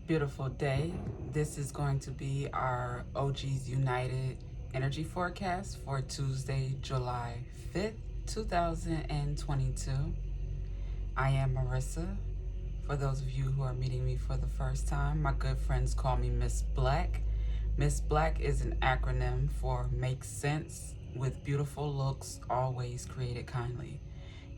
Beautiful day. This is going to be our OGs United energy forecast for Tuesday, July 5th, 2022. I am Marissa. For those of you who are meeting me for the first time, my good friends call me Miss Black. Miss Black is an acronym for Make Sense with Beautiful Looks, Always Created Kindly.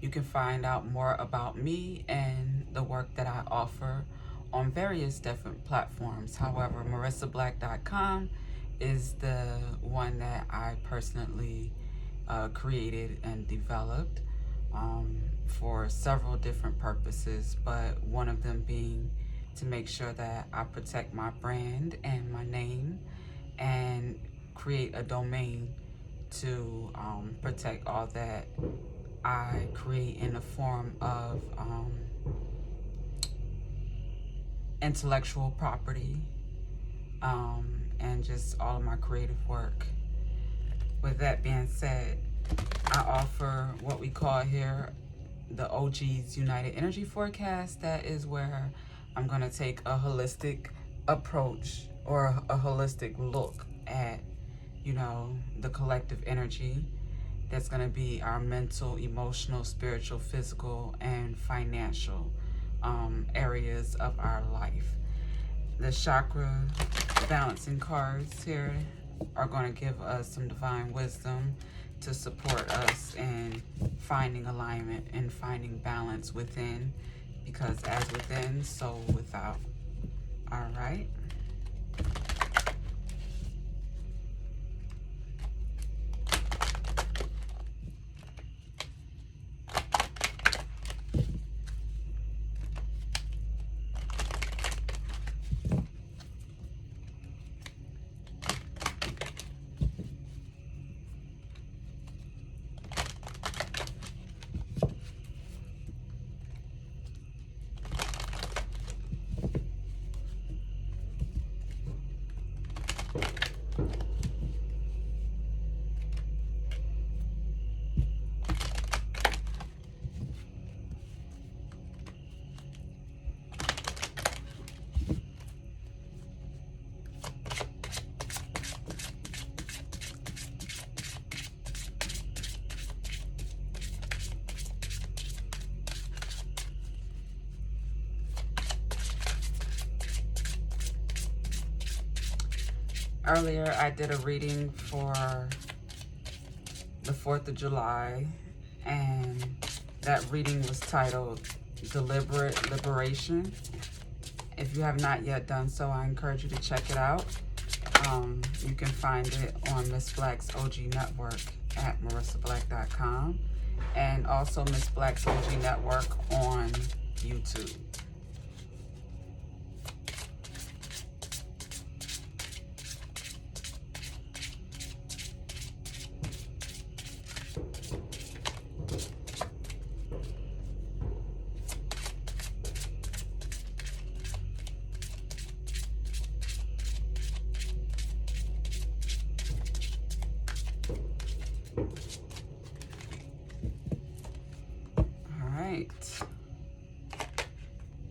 You can find out more about me and the work that I offer on various different platforms. However, marissablack.com is the one that I personally created and developed for several different purposes, but one of them being to make sure that I protect my brand and my name and create a domain to protect all that I create in the form of intellectual property and just all of my creative work. With that being said, I offer what we call here the OGs United Energy Forecast. That is where I'm going to take a holistic approach or a holistic look at, the collective energy that's going to be our mental, emotional, spiritual, physical, and financial areas of our life. The chakra balancing cards here are going to give us some divine wisdom to support us in finding alignment and finding balance within, because as within, so without. All right. Earlier, I did a reading for the 4th of July, and that reading was titled Deliberate Liberation. If you have not yet done so, I encourage you to check it out. You can find it on Miss Black's OG Network at marissablack.com, and also Miss Black's OG Network on YouTube.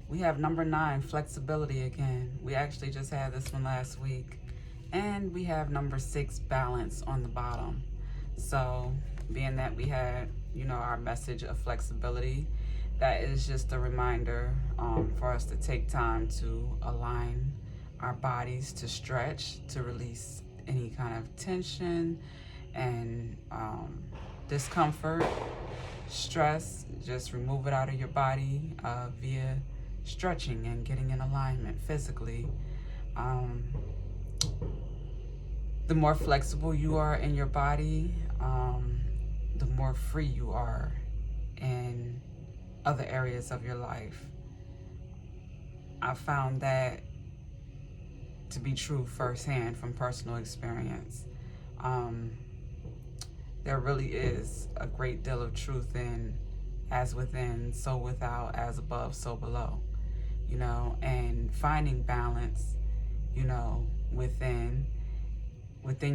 We have number 9, flexibility again. We actually just had this one last week. And we have number 6, balance on the bottom. So being that we had, our message of flexibility, that is just a reminder for us to take time to align our bodies, to stretch, to release any kind of tension and discomfort, stress. Just remove it out of your body via stretching and getting in alignment physically. The more flexible you are in your body, the more free you are in other areas of your life. I found that to be true firsthand from personal experience. There really is a great deal of truth in as within, so without, as above, so below. And finding balance, within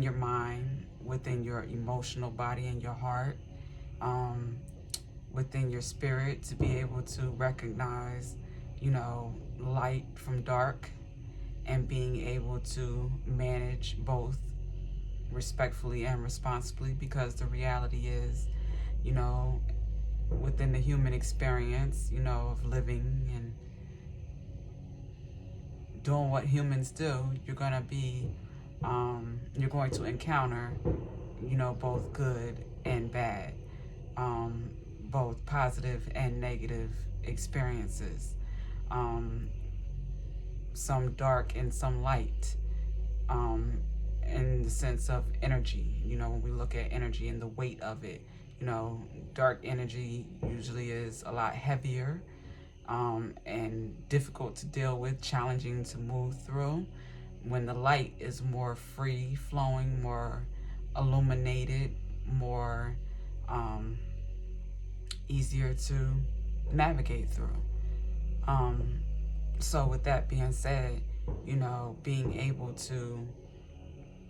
your mind, within your emotional body and your heart, within your spirit, to be able to recognize, light from dark, and being able to manage both respectfully and responsibly, because the reality is, you know, within the human experience, you know, of living and doing what humans do, you're going to be, you're going to encounter, you know, both good and bad, both positive and negative experiences, some dark and some light, in the sense of energy. You know, when we look at energy and the weight of it, you know, dark energy usually is a lot heavier, and difficult to deal with, challenging to move through, when the light is more free flowing, more illuminated, more easier to navigate through. So with that being said, you know, being able to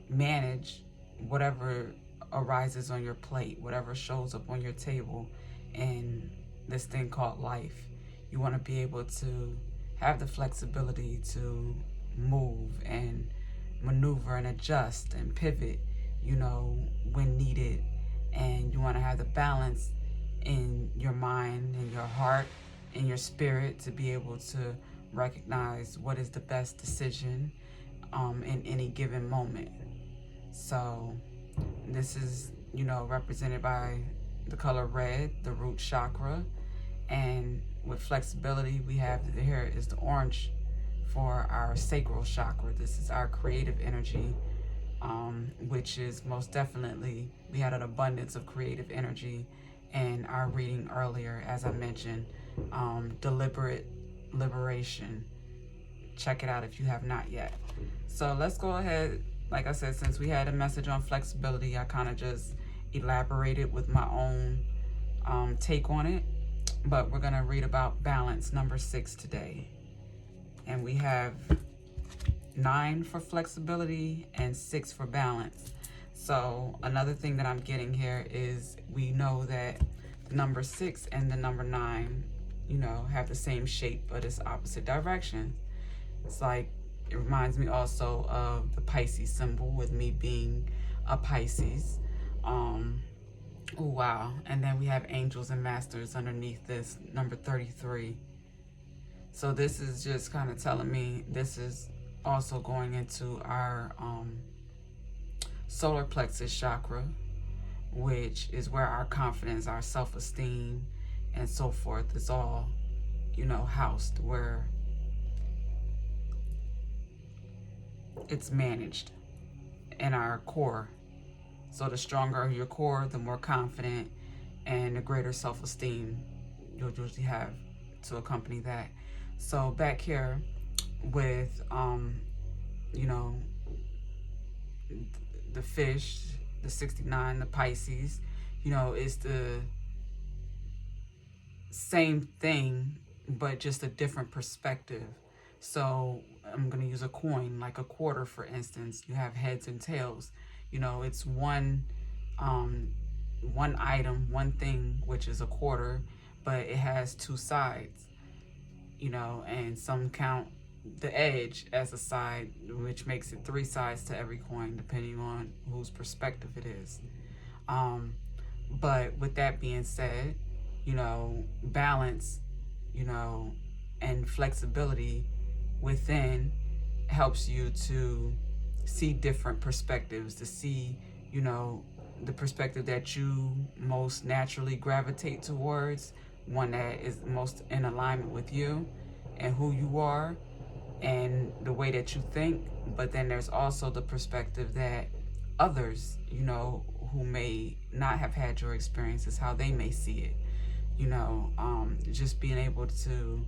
manage whatever arises on your plate, whatever shows up on your table in this thing called life, you want to be able to have the flexibility to move and maneuver and adjust and pivot, you know, when needed. And you want to have the balance in your mind and your heart and your spirit to be able to recognize what is the best decision in any given moment. So this is, you know, represented by the color red, the root chakra. And with flexibility, we have here is the orange for our sacral chakra. This is our creative energy, which is most definitely, we had an abundance of creative energy in our reading earlier, as I mentioned, deliberate liberation. Check it out if you have not yet. So let's go ahead. Like I said, since we had a message on flexibility, I kind of just elaborated with my own take on it. But we're going to read about balance, number 6 today. And we have 9 for flexibility and 6 for balance. So another thing that I'm getting here is, we know that the number 6 and the number 9, you know, have the same shape, but it's opposite directions. It's like, it reminds me also of the Pisces symbol, with me being a Pisces. Oh, wow. And then we have angels and masters underneath this, number 33. So this is just kind of telling me this is also going into our solar plexus chakra, which is where our confidence, our self-esteem, and so forth is all, you know, housed, where it's managed in our core. So the stronger your core, the more confident and the greater self-esteem you'll usually have to accompany that. So back here with, you know, the fish, the 69, the Pisces, you know, it's the same thing, but just a different perspective. So I'm going to use a coin, like a quarter, for instance. You have heads and tails. You know, it's one item, one thing, which is a quarter, but it has 2 sides, you know, and some count the edge as a side, which makes it 3 sides to every coin, depending on whose perspective it is. But with that being said, you know, balance, you know, and flexibility within helps you to see different perspectives, to see, you know, the perspective that you most naturally gravitate towards, one that is most in alignment with you and who you are and the way that you think. But then there's also the perspective that others, you know, who may not have had your experiences, how they may see it. You know, just being able to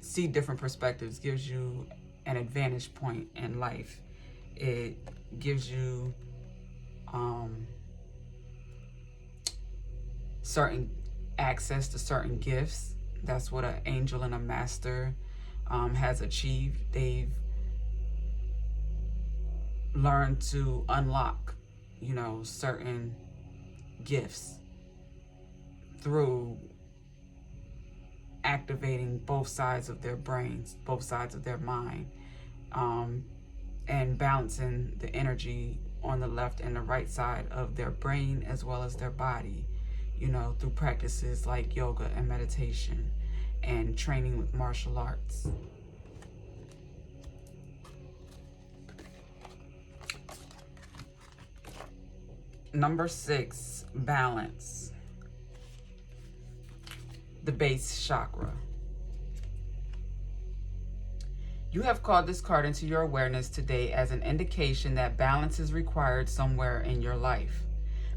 see different perspectives gives you an advantage point in life. It gives you certain access to certain gifts. That's what an angel and a master has achieved. They've learned to unlock, you know, certain gifts through activating both sides of their brains, both sides of their mind, and balancing the energy on the left and the right side of their brain as well as their body, you know, through practices like yoga and meditation and training with martial arts. Number 6, balance. The base chakra. You have called this card into your awareness today as an indication that balance is required somewhere in your life.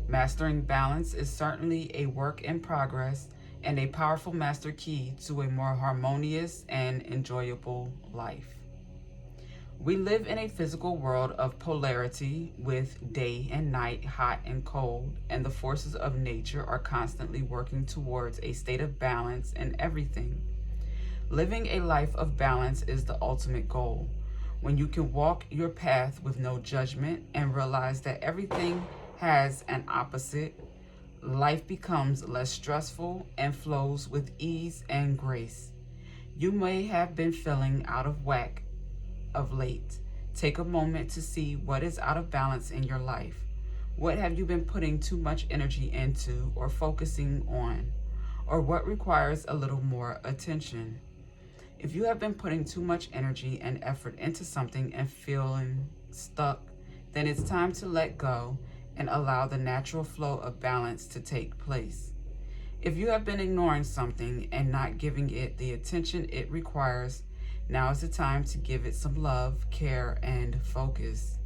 Mastering balance is certainly a work in progress and a powerful master key to a more harmonious and enjoyable life. We live in a physical world of polarity with day and night, hot and cold, and the forces of nature are constantly working towards a state of balance in everything. Living a life of balance is the ultimate goal. When you can walk your path with no judgment and realize that everything has an opposite, life becomes less stressful and flows with ease and grace. You may have been feeling out of whack of late. Take a moment to see what is out of balance in your life. What have you been putting too much energy into or focusing on? Or what requires a little more attention? If you have been putting too much energy and effort into something and feeling stuck, then it's time to let go and allow the natural flow of balance to take place. If you have been ignoring something and not giving it the attention it requires, now is the time to give it some love, care, and focus.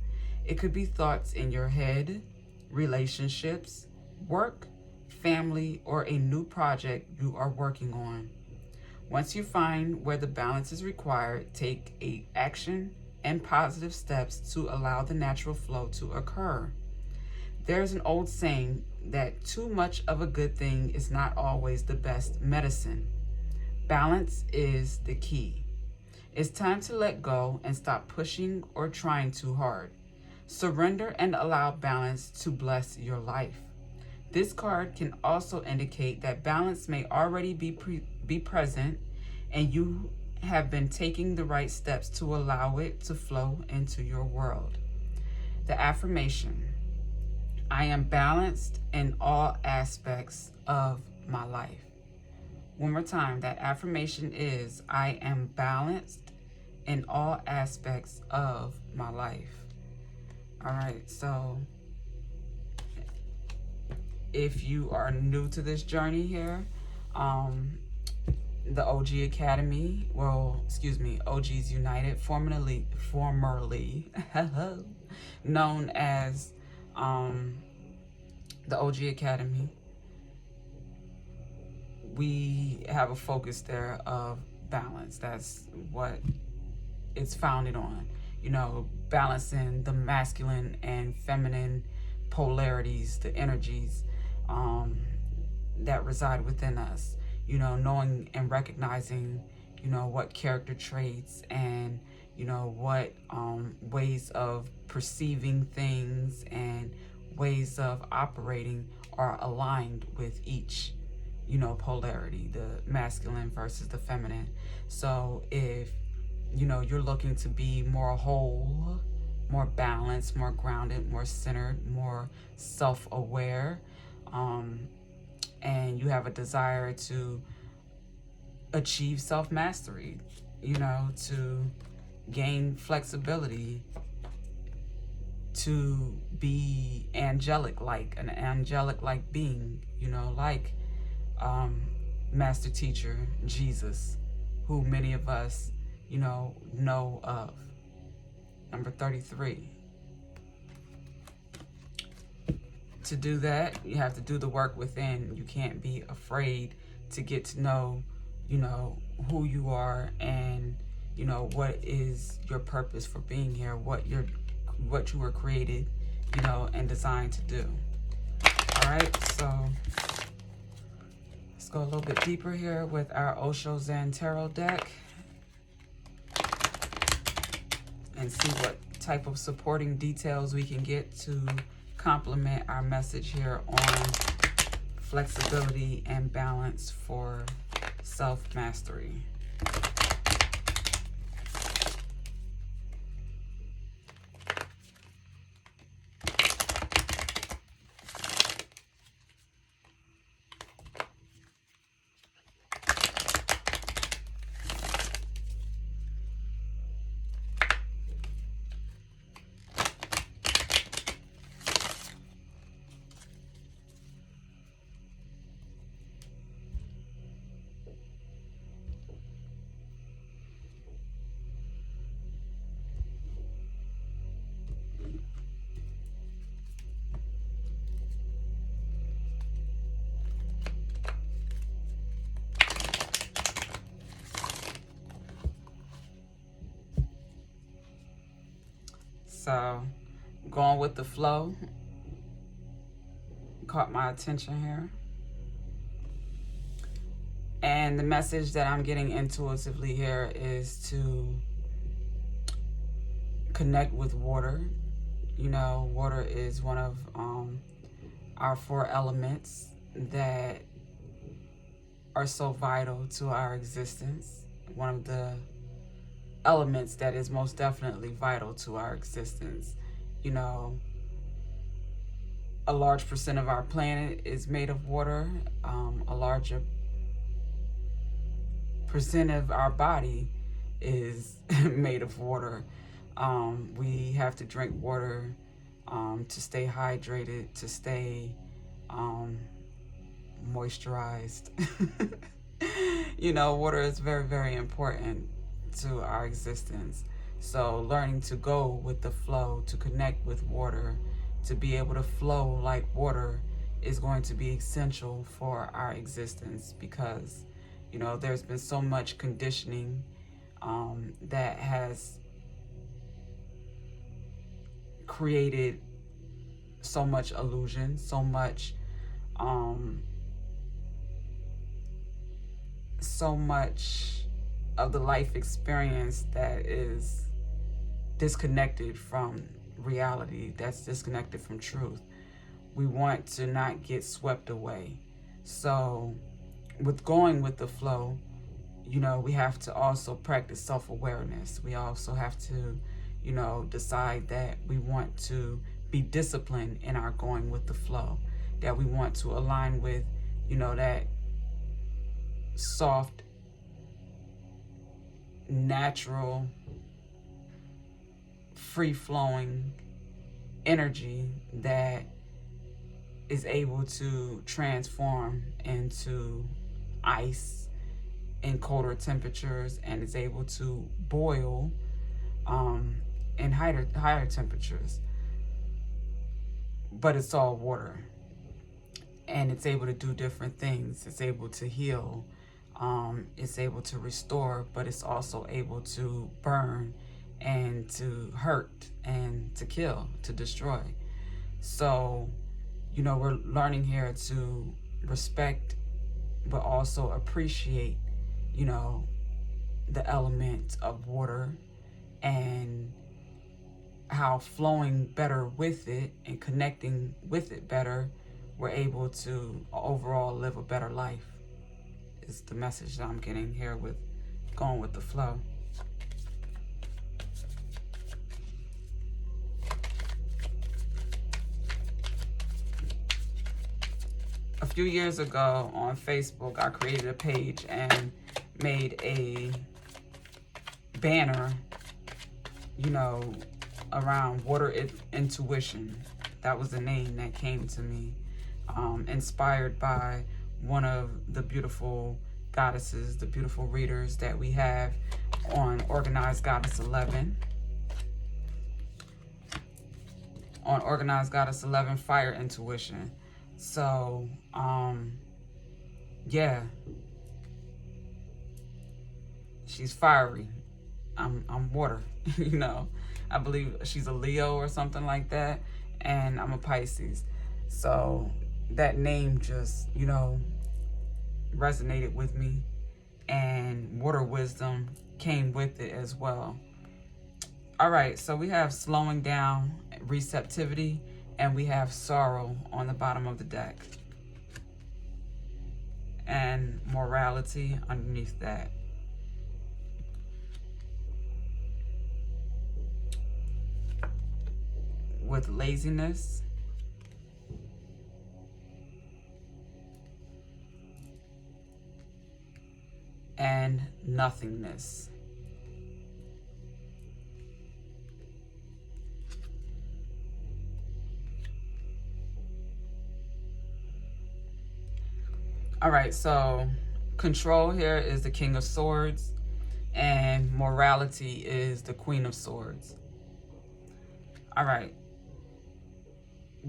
It could be thoughts in your head, relationships, work, family, or a new project you are working on. Once you find where the balance is required, take action and positive steps to allow the natural flow to occur. There's an old saying that too much of a good thing is not always the best medicine. Balance is the key. It's time to let go and stop pushing or trying too hard. Surrender and allow balance to bless your life. This card can also indicate that balance may already be present and you have been taking the right steps to allow it to flow into your world. The affirmation: I am balanced in all aspects of my life. One more time, that affirmation is, I am balanced in all aspects of my life. All right, so if you are new to this journey here, the OG Academy, OGs United, formerly known as the OG Academy, we have a focus there of balance. That's what it's founded on, you know, balancing the masculine and feminine polarities, the energies that reside within us, you know, knowing and recognizing, you know, what character traits and, you know, what ways of perceiving things and ways of operating are aligned with each, you know, polarity, the masculine versus the feminine. So if, you know, you're looking to be more whole, more balanced, more grounded, more centered, more self-aware, and you have a desire to achieve self-mastery, you know, to gain flexibility, to be angelic-like, an angelic-like being, you know, like Master Teacher Jesus, who many of us, you know of. Number 33. To do that, you have to do the work within. You can't be afraid to get to know, you know, who you are and, you know, what is your purpose for being here, what you were created, you know, and designed to do. All right, so let's go a little bit deeper here with our Osho Zen Tarot deck and see what type of supporting details we can get to complement our message here on flexibility and balance for self-mastery. So, going with the flow caught my attention here. And the message that I'm getting intuitively here is to connect with water. You know, water is one of our 4 elements that are so vital to our existence. One of the elements that is most definitely vital to our existence. You know, a large percent of our planet is made of water. A larger percent of our body is made of water. We have to drink water to stay hydrated, to stay moisturized. You know, water is very, very important to our existence. So learning to go with the flow, to connect with water, to be able to flow like water is going to be essential for our existence, because, you know, there's been so much conditioning that has created so much illusion, so much of the life experience that is disconnected from reality, that's disconnected from truth. We want to not get swept away. So with going with the flow, you know, we have to also practice self-awareness. We also have to, you know, decide that we want to be disciplined in our going with the flow, that we want to align with, you know, that soft, natural, free-flowing energy that is able to transform into ice in colder temperatures, and is able to boil in higher temperatures. But it's all water, and it's able to do different things. It's able to heal, it's able to restore, but it's also able to burn and to hurt and to kill, to destroy. So, you know, we're learning here to respect, but also appreciate, you know, the element of water, and how flowing better with it and connecting with it better, we're able to overall live a better life, is the message that I'm getting here with going with the flow. A few years ago on Facebook, I created a page and made a banner, you know, around water intuition. That was the name that came to me, inspired by one of the beautiful goddesses, the beautiful readers that we have on Organized Goddess 11. On Organized Goddess 11, Fire Intuition. So, yeah, she's fiery. I'm water, you know. I believe she's a Leo or something like that, and I'm a Pisces. So that name just, you know, resonated with me, and water wisdom came with it as well. All right, so we have slowing down, receptivity, and we have sorrow on the bottom of the deck. and morality underneath that. With laziness and nothingness. All right, so control here is the King of Swords, and morality is the Queen of Swords. All right.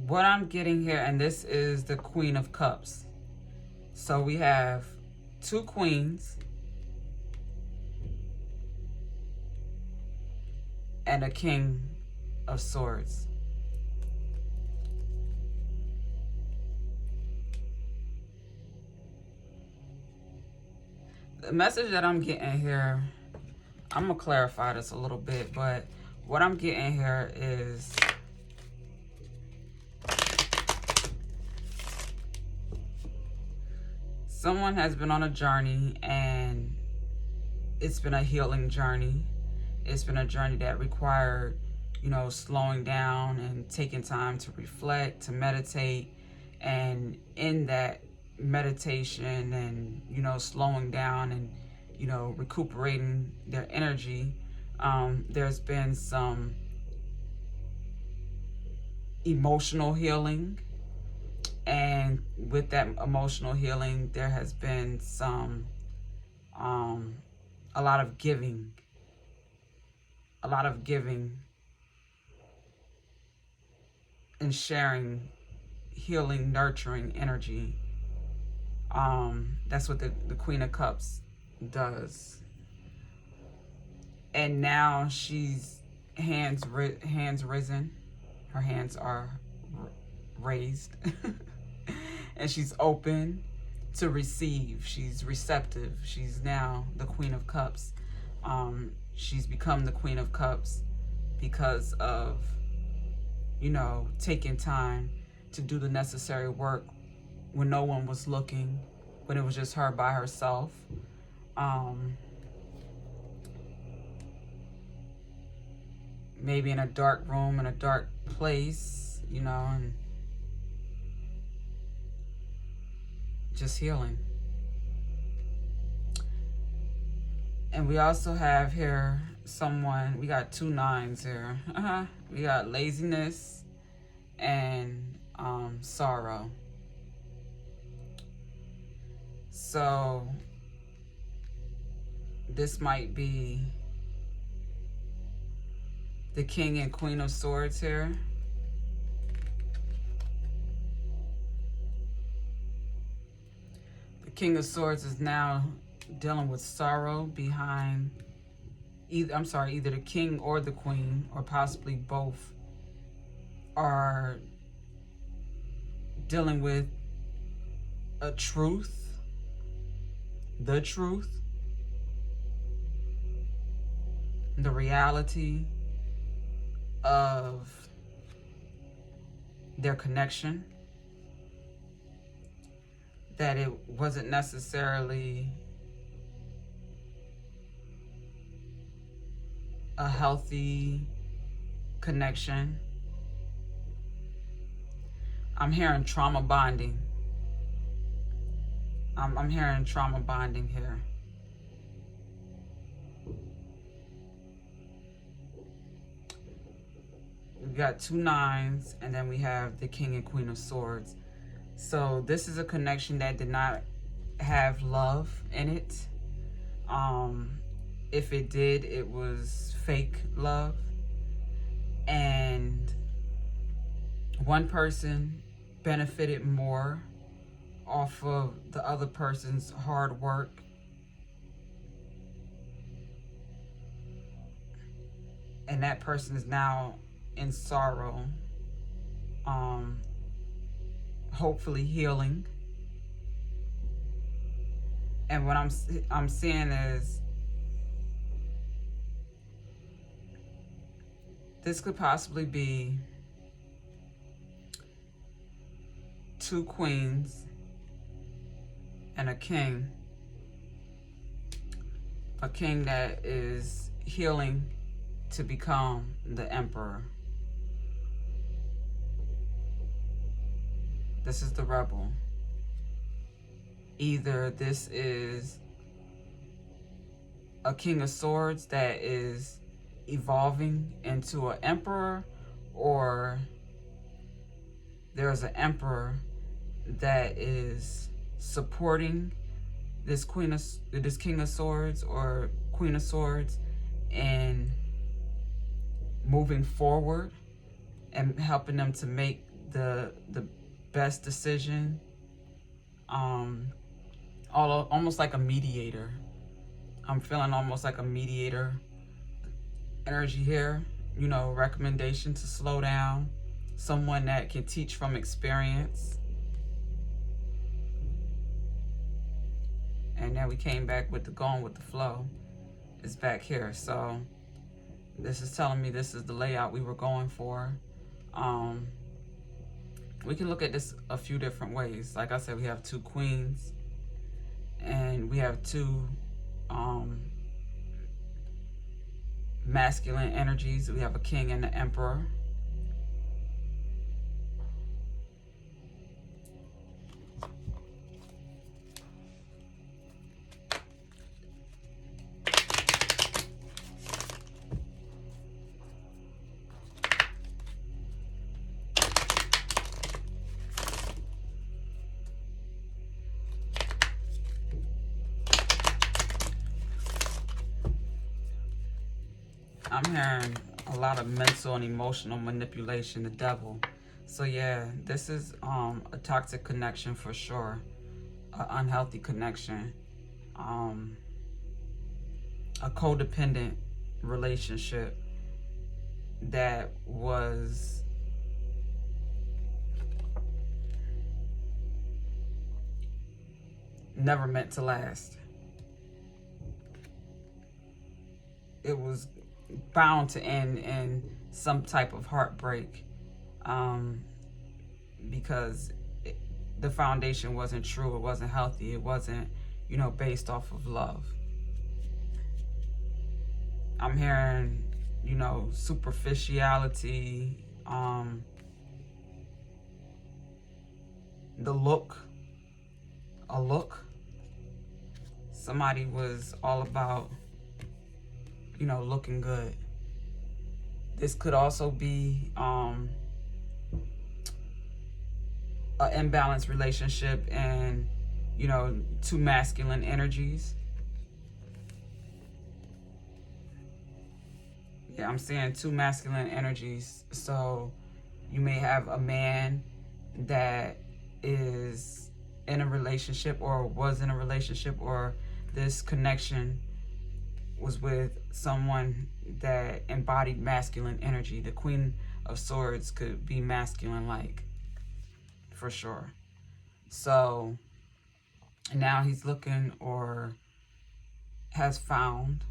What I'm getting here, and this is the Queen of Cups. So we have two queens and a King of Swords. The message that I'm getting here, I'm going to clarify this a little bit, but what I'm getting here is someone has been on a journey, and it's been a healing journey. It's been a journey that required, you know, slowing down and taking time to reflect, to meditate. And in that meditation and, you know, slowing down and, you know, recuperating their energy, there's been some emotional healing. And with that emotional healing, there has been some, a lot of giving and sharing, healing, nurturing energy. That's what the Queen of Cups does. And now she's hands risen. Her hands are raised. And she's open to receive. She's receptive. She's now the Queen of Cups. She's become the Queen of Cups because of, you know, taking time to do the necessary work when no one was looking, when it was just her by herself. Maybe in a dark room, in a dark place, you know, and just healing. And we also have here someone, we got 2 9s here. We got laziness and sorrow. So this might be the King and Queen of Swords here. The King of Swords is now dealing with sorrow behind either the king or the queen, or possibly both, are dealing with a truth, the truth, the reality of their connection, that it wasn't necessarily a healthy connection. I'm hearing trauma bonding. I'm hearing trauma bonding here. We've got 2 9s, and then we have the King and Queen of Swords. So this is a connection that did not have love in it. If it did, it was fake love. And one person benefited more off of the other person's hard work. And that person is now in sorrow, hopefully healing. And what I'm seeing is this could possibly be 2 queens and a king that is healing to become the emperor. This is the rebel. Either this is a king of swords that is evolving into an emperor, or there's an emperor that is supporting this king of swords or queen of swords and moving forward and helping them to make the best decision. Almost like a mediator. I'm feeling almost like a mediator energy here. You know, recommendation to slow down. Someone that can teach from experience. And then we came back with the going with the flow. It's back here. So this is telling me this is the layout we were going for. We can look at this a few different ways. Like I said, we have two queens and we have two masculine energies. We have a king and an emperor. I'm hearing a lot of mental and emotional manipulation, the devil. So yeah, this is a toxic connection for sure, an unhealthy connection, a codependent relationship that was never meant to last. It was bound to end in some type of heartbreak, because the foundation wasn't true, it wasn't healthy, it wasn't, you know, based off of love. I'm hearing, you know, superficiality, the look, a look. Somebody was all about, you know, looking good. This could also be an imbalanced relationship and, you know, two masculine energies. Yeah, I'm seeing two masculine energies. So you may have a man that is in a relationship or was in a relationship, or this connection was with someone that embodied masculine energy. The Queen of Swords could be masculine-like, for sure. So now he's looking, or has found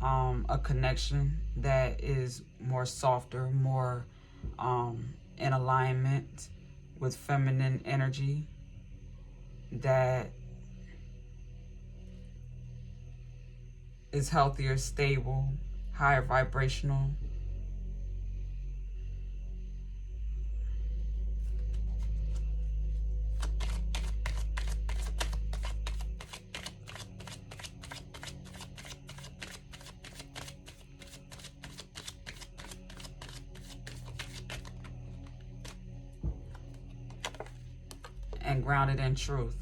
a connection that is more softer, more in alignment with feminine energy, that is healthier, stable, higher vibrational. And grounded in truth.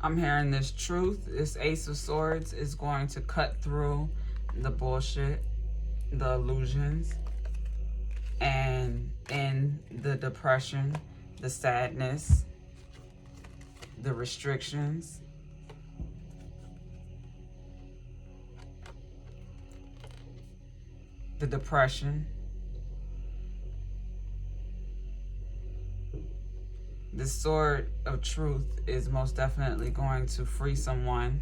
I'm hearing this truth. This Ace of Swords is going to cut through the bullshit, the illusions, and end the depression, the sadness, the restrictions. the depression. The sword of truth is most definitely going to free someone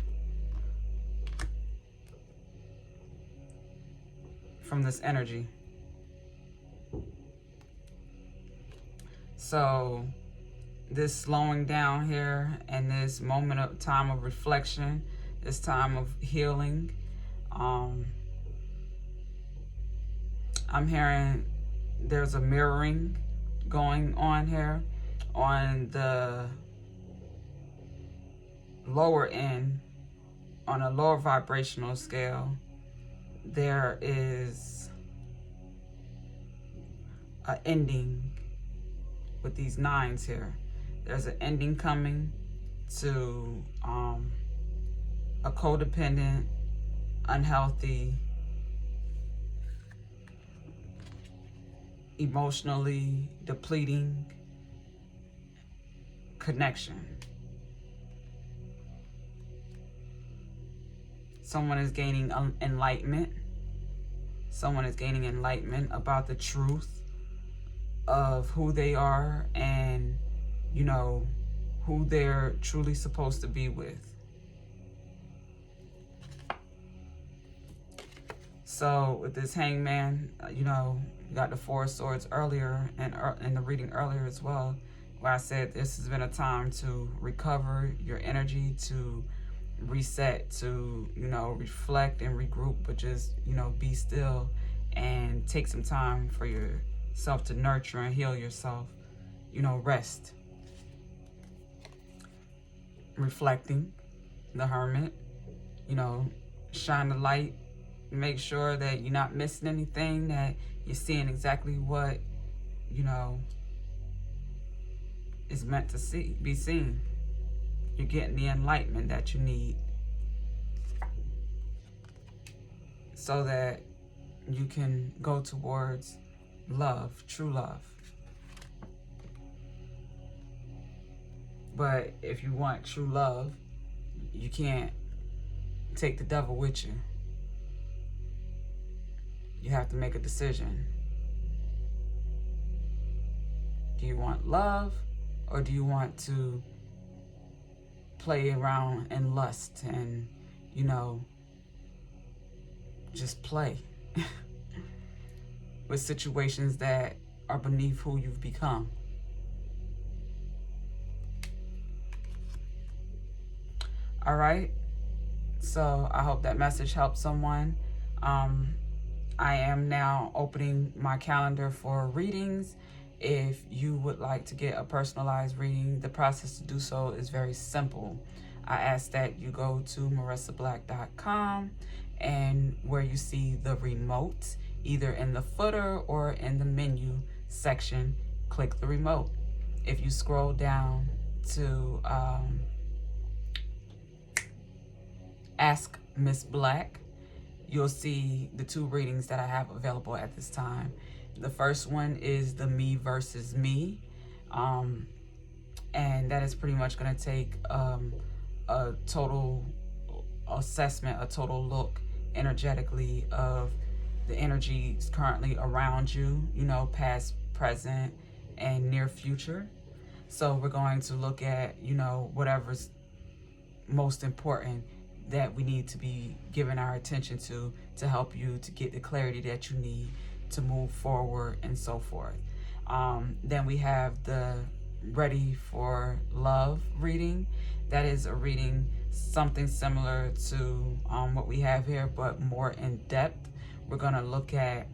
from this energy. So this slowing down here and this moment of time of reflection, this time of healing, I'm hearing there's a mirroring going on here. On the lower end, on a lower vibrational scale, there is an ending with these nines here. There's an ending coming to a codependent, unhealthy, emotionally depleting connection. Someone is gaining enlightenment. Someone is gaining enlightenment about the truth of who they are and, you know, who they're truly supposed to be with. So with this Hangman, you know, you got the Four of Swords earlier and in the reading earlier as well, where I said this has been a time to recover your energy, to reset, to, you know, reflect and regroup, but just, you know, be still and take some time for yourself to nurture and heal yourself. You know, rest. Reflecting, the Hermit, you know, shine the light, make sure that you're not missing anything, that you're seeing exactly what, you know, is meant to be seen. You're getting the enlightenment that you need so that you can go towards love, true love. But if you want true love, you can't take the devil with you. You have to make a decision. Do you want love, or do you want to play around in lust and, you know, just play with situations that are beneath who you've become? All right. So I hope that message helped someone. I am now opening my calendar for readings. If you would like to get a personalized reading, the process to do so is very simple. I ask that you go to marissablack.com, and where you see the remote, either in the footer or in the menu section, click the remote. If you scroll down to Ask Miss Black, you'll see the two readings that I have available at this time. The first one is the Me versus Me, and that is pretty much going to take a total assessment, a total look energetically of the energies currently around you, you know, past, present, and near future. So we're going to look at, you know, whatever's most important that we need to be giving our attention to help you to get the clarity that you need to move forward and so forth. Then we have the Ready for Love reading. That is a reading something similar to what we have here, but more in depth. We're going to look at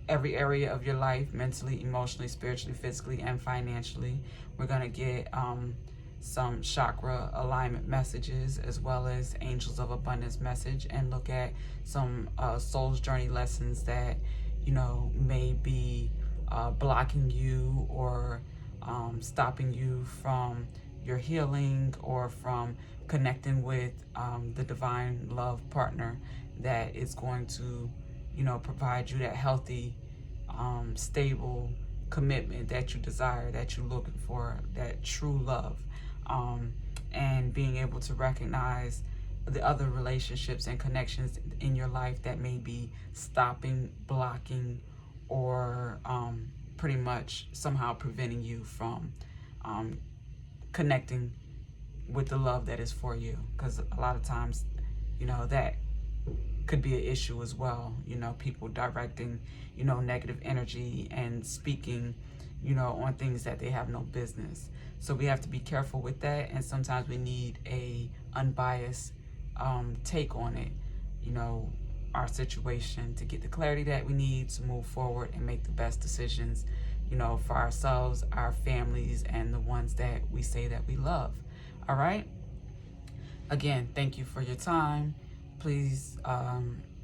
every area of your life, mentally, emotionally, spiritually, physically, and financially. We're going to get some chakra alignment messages, as well as angels of abundance message, and look at some soul's journey lessons that, you know, may be blocking you or stopping you from your healing or from connecting with the divine love partner that is going to, you know, provide you that healthy, stable commitment that you desire, that you're looking for, that true love. And being able to recognize the other relationships and connections in your life that may be stopping, blocking, or pretty much somehow preventing you from connecting with the love that is for you. Because a lot of times, that could be an issue as well. People directing, negative energy and speaking, on things that they have no business. So we have to be careful with that. And sometimes we need a unbiased take on it, our situation, to get the clarity that we need to move forward and make the best decisions, for ourselves, our families, and the ones that we say that we love. All right. Again, thank you for your time. Please,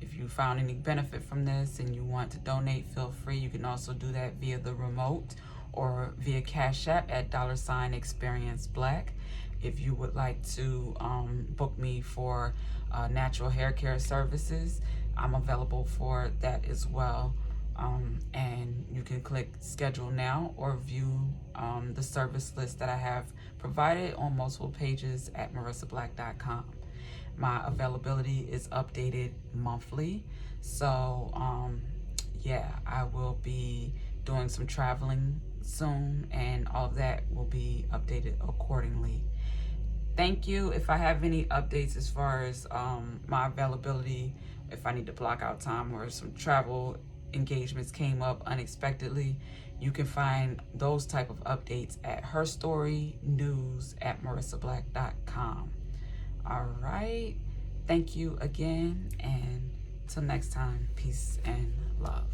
if you found any benefit from this and you want to donate, feel free. You can also do that via the remote or via Cash App at $ExperienceBlack. If you would like to book me for natural hair care services, I'm available for that as well. And you can click schedule now or view the service list that I have provided on multiple pages at marissablack.com. My availability is updated monthly. So yeah, I will be doing some traveling soon, and all of that will be updated accordingly. Thank you. If I have any updates as far as my availability, if I need to block out time or some travel engagements came up unexpectedly, you can find those type of updates at herstorynews@marissablack.com. All right. Thank you again, and till next time, peace and love.